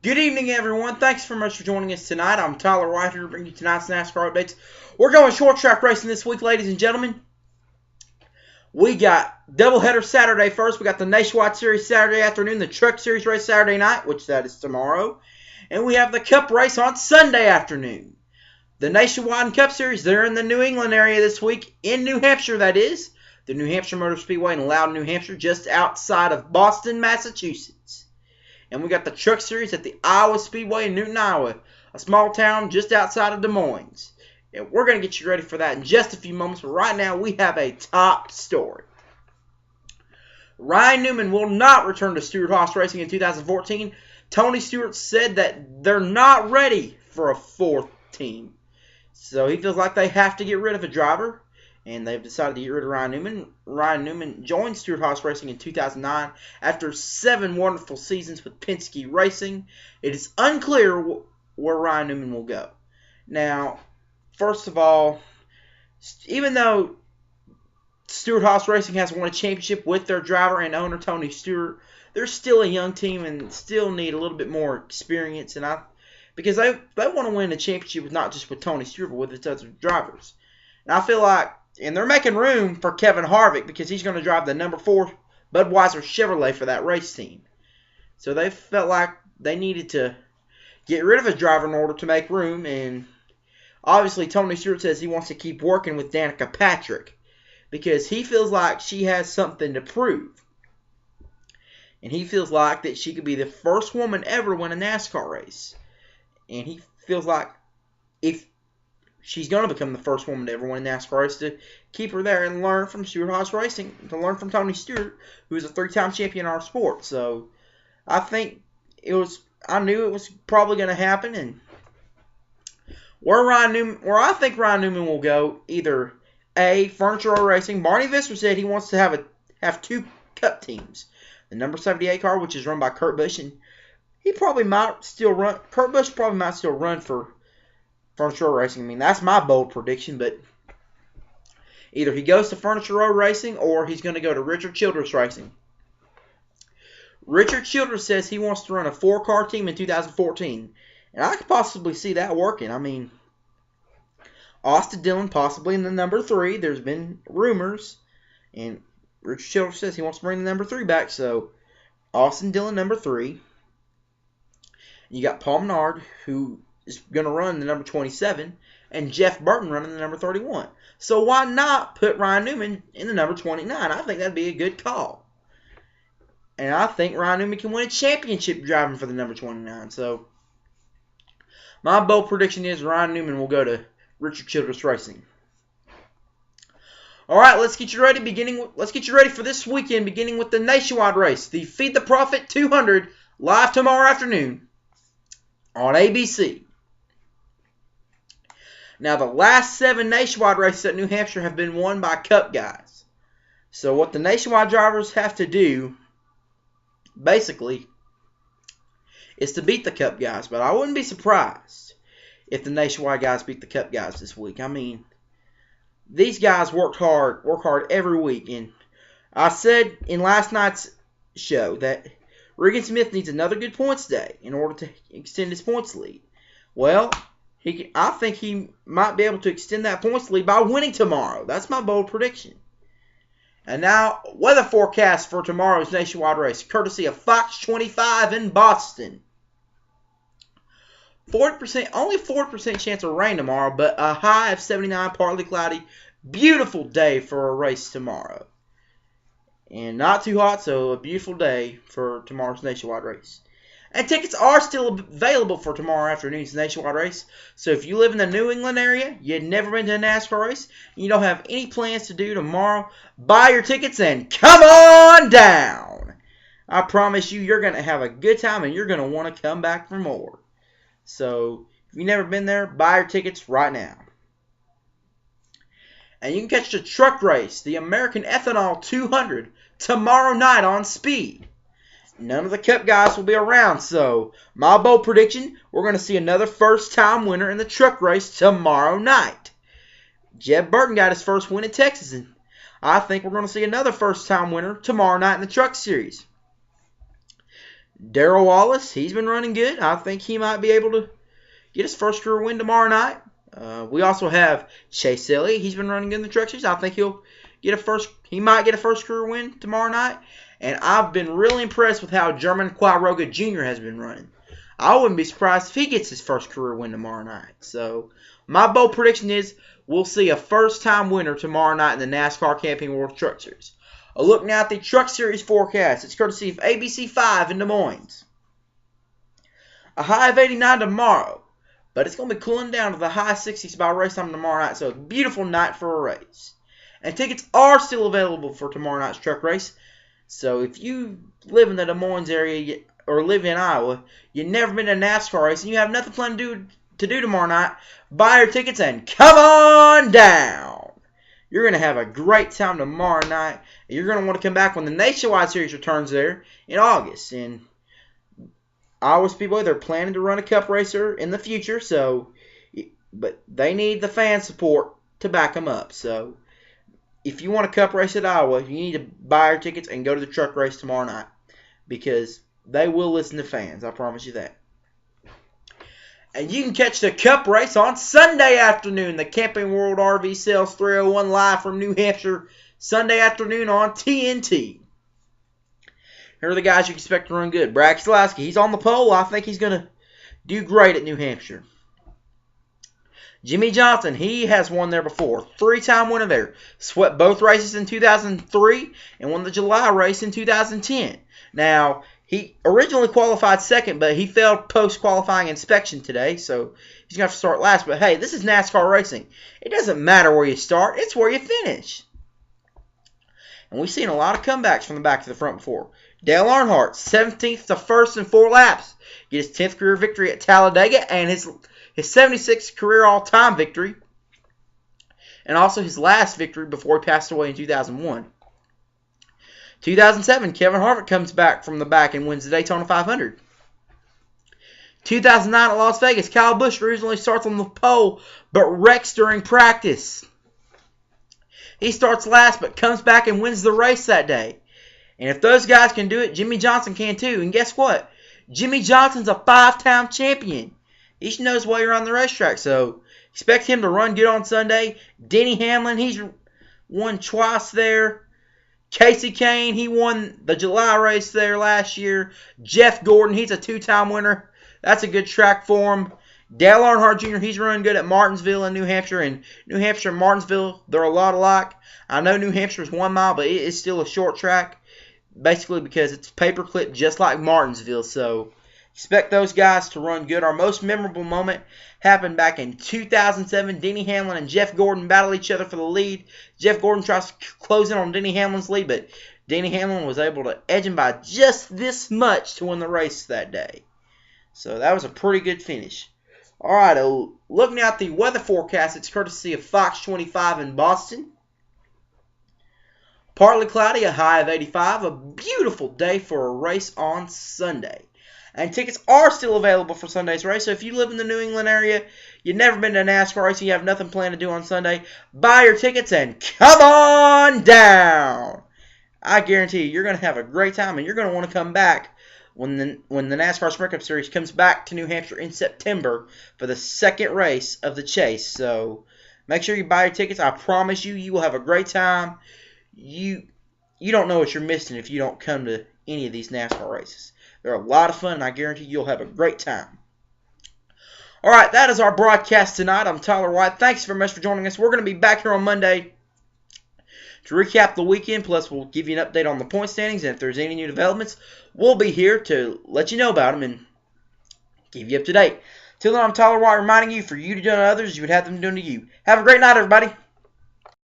Good evening, everyone. Thanks very much for joining us tonight. I'm Tyler White here to bring you tonight's NASCAR updates. We're going short track racing this week, ladies and gentlemen. We got doubleheader Saturday first. We got the Nationwide Series Saturday afternoon, the Truck Series race Saturday night, which that is tomorrow. And we have the Cup race on Sunday afternoon. The Nationwide and Cup Series, they're in the New England area this week, in New Hampshire, that is. The New Hampshire Motor Speedway in Loudon, New Hampshire, just outside of Boston, Massachusetts. And we got the Truck Series at the Iowa Speedway in Newton, Iowa, a small town just outside of Des Moines. And we're going to get you ready for that in just a few moments, but right now we have a top story. Ryan Newman will not return to Stewart-Haas Racing in 2014. Tony Stewart said that they're not ready for a fourth team. So he feels like they have to get rid of a driver. And they've decided to get rid of Ryan Newman. Ryan Newman joined Stewart-Haas Racing in 2009 after 7 wonderful seasons with Penske Racing. It is unclear where Ryan Newman will go. Now, first of all, even though Stewart-Haas Racing has won a championship with their driver and owner, Tony Stewart, they're still a young team and still need a little bit more experience. Because they want to win a championship not just with Tony Stewart, but with its other drivers. And I feel like, and they're making room for Kevin Harvick because he's going to drive the number 4 Budweiser Chevrolet for that race team. So they felt like they needed to get rid of a driver in order to make room. And obviously Tony Stewart says he wants to keep working with Danica Patrick because he feels like she has something to prove. And he feels like that she could be the first woman ever to win a NASCAR race. And he feels like if she's going to become the first woman to ever win a NASCAR race, to keep her there and learn from Stewart-Haas Racing, to learn from Tony Stewart, who is a 3-time champion in our sport. So I knew it was probably going to happen. And where I think Ryan Newman will go, either A, Furniture Row Racing. Barney Visser said he wants to have 2 Cup teams. The number 78 car, which is run by Kurt Busch, and Kurt Busch probably might still run for Furniture Row Racing. I mean, that's my bold prediction, but either he goes to Furniture Row Racing or he's going to go to Richard Childress Racing. Richard Childress says he wants to run a 4-car team in 2014, and I could possibly see that working. I mean, Austin Dillon possibly in the number 3. There's been rumors, and Richard Childress says he wants to bring the number 3 back, so Austin Dillon number 3. You got Paul Menard, who is going to run the number 27, and Jeff Burton running the number 31. So why not put Ryan Newman in the number 29? I think that'd be a good call. And I think Ryan Newman can win a championship driving for the number 29. So my bold prediction is Ryan Newman will go to Richard Childress Racing. All right, let's get you ready. Let's get you ready for this weekend, beginning with the Nationwide race, the Feed the Profit 200, live tomorrow afternoon on ABC. Now, the last 7 Nationwide races at New Hampshire have been won by Cup guys. So what the Nationwide drivers have to do, basically, is to beat the Cup guys. But I wouldn't be surprised if the Nationwide guys beat the Cup guys this week. I mean, these guys work hard every week. And I said in last night's show that Regan Smith needs another good points day in order to extend his points lead. Well, I think he might be able to extend that points lead by winning tomorrow. That's my bold prediction. And now, weather forecast for tomorrow's Nationwide race, courtesy of Fox 25 in Boston. 40%, only 4% chance of rain tomorrow, but a high of 79, partly cloudy. Beautiful day for a race tomorrow. And not too hot, so a beautiful day for tomorrow's Nationwide race. And tickets are still available for tomorrow afternoon's Nationwide race. So if you live in the New England area, you've never been to a NASCAR race, and you don't have any plans to do tomorrow, buy your tickets and come on down. I promise you're going to have a good time and you're going to want to come back for more. So if you've never been there, buy your tickets right now. And you can catch the truck race, the American Ethanol 200, tomorrow night on Speed. None of the Cup guys will be around, so my bold prediction, we're going to see another first-time winner in the truck race tomorrow night. Jeb Burton got his first win in Texas, and I think we're going to see another first-time winner tomorrow night in the Truck Series. Darrell Wallace, he's been running good. I think he might be able to get his first career win tomorrow night. We also have Chase Elliott. He's been running good in the truck series. I think he might get a first career win tomorrow night. And I've been really impressed with how German Quadroga Jr. has been running. I wouldn't be surprised if he gets his first career win tomorrow night. So my bold prediction is we'll see a first-time winner tomorrow night in the NASCAR Camping World Truck Series. A look now at the Truck Series forecast. It's courtesy of ABC 5 in Des Moines. A high of 89 tomorrow, but it's going to be cooling down to the high 60s by race time tomorrow night, so a beautiful night for a race. And tickets are still available for tomorrow night's truck race, so if you live in the Des Moines area or live in Iowa, you've never been to a NASCAR race, and you have nothing planned to do tomorrow night, buy your tickets and come on down. You're going to have a great time tomorrow night, and you're going to want to come back when the Nationwide Series returns there in August. And Iowa Speedway, they're planning to run a cup racer in the future, but they need the fan support to back them up. So if you want a cup race at Iowa, you need to buy your tickets and go to the truck race tomorrow night, because they will listen to fans. I promise you that. And you can catch the cup race on Sunday afternoon. The Camping World RV Sales 301 live from New Hampshire, Sunday afternoon on TNT. Here are the guys you expect to run good. Brad Keselowski, he's on the pole. I think he's going to do great at New Hampshire. Jimmy Johnson, he has won there before. 3-time winner there. Swept both races in 2003 and won the July race in 2010. Now, he originally qualified second, but he failed post-qualifying inspection today, so he's going to have to start last. But hey, this is NASCAR racing. It doesn't matter where you start. It's where you finish. And we've seen a lot of comebacks from the back to the front before. Dale Earnhardt, 17th to 1st in 4 laps. Get his 10th career victory at Talladega and his 76th career all-time victory. And also his last victory before he passed away in 2001. 2007, Kevin Harvick comes back from the back and wins the Daytona 500. 2009 at Las Vegas, Kyle Busch originally starts on the pole but wrecks during practice. He starts last but comes back and wins the race that day. And if those guys can do it, Jimmy Johnson can too. And guess what? Jimmy Johnson's a 5-time champion. He should know his way around the racetrack. So expect him to run good on Sunday. Denny Hamlin, he's won twice there. Casey Kane, he won the July race there last year. Jeff Gordon, he's a 2-time winner. That's a good track for him. Dale Earnhardt Jr., he's running good at Martinsville in New Hampshire. And New Hampshire and Martinsville, they're a lot alike. I know New Hampshire's 1 mile, but it is still a short track. Basically because it's paperclip just like Martinsville. So expect those guys to run good. Our most memorable moment happened back in 2007. Denny Hamlin and Jeff Gordon battle each other for the lead. Jeff Gordon tries to close in on Denny Hamlin's lead, but Denny Hamlin was able to edge him by just this much to win the race that day. So that was a pretty good finish. All right, looking at the weather forecast, it's courtesy of Fox 25 in Boston. Partly cloudy, a high of 85. A beautiful day for a race on Sunday. And tickets are still available for Sunday's race. So if you live in the New England area, you've never been to a NASCAR race, and you have nothing planned to do on Sunday, buy your tickets and come on down. I guarantee you're going to have a great time, and you're going to want to come back when the NASCAR Sprint Cup Series comes back to New Hampshire in September for the second race of the chase. So make sure you buy your tickets. I promise you, you will have a great time. You don't know what you're missing if you don't come to any of these NASCAR races. They're a lot of fun, and I guarantee you'll have a great time. All right, that is our broadcast tonight. I'm Tyler White. Thanks very much for joining us. We're going to be back here on Monday to recap the weekend, plus we'll give you an update on the point standings, and if there's any new developments, we'll be here to let you know about them and give you up to date. Till then, I'm Tyler White reminding you, for you to do to others, you would have them doing to you. Have a great night, everybody.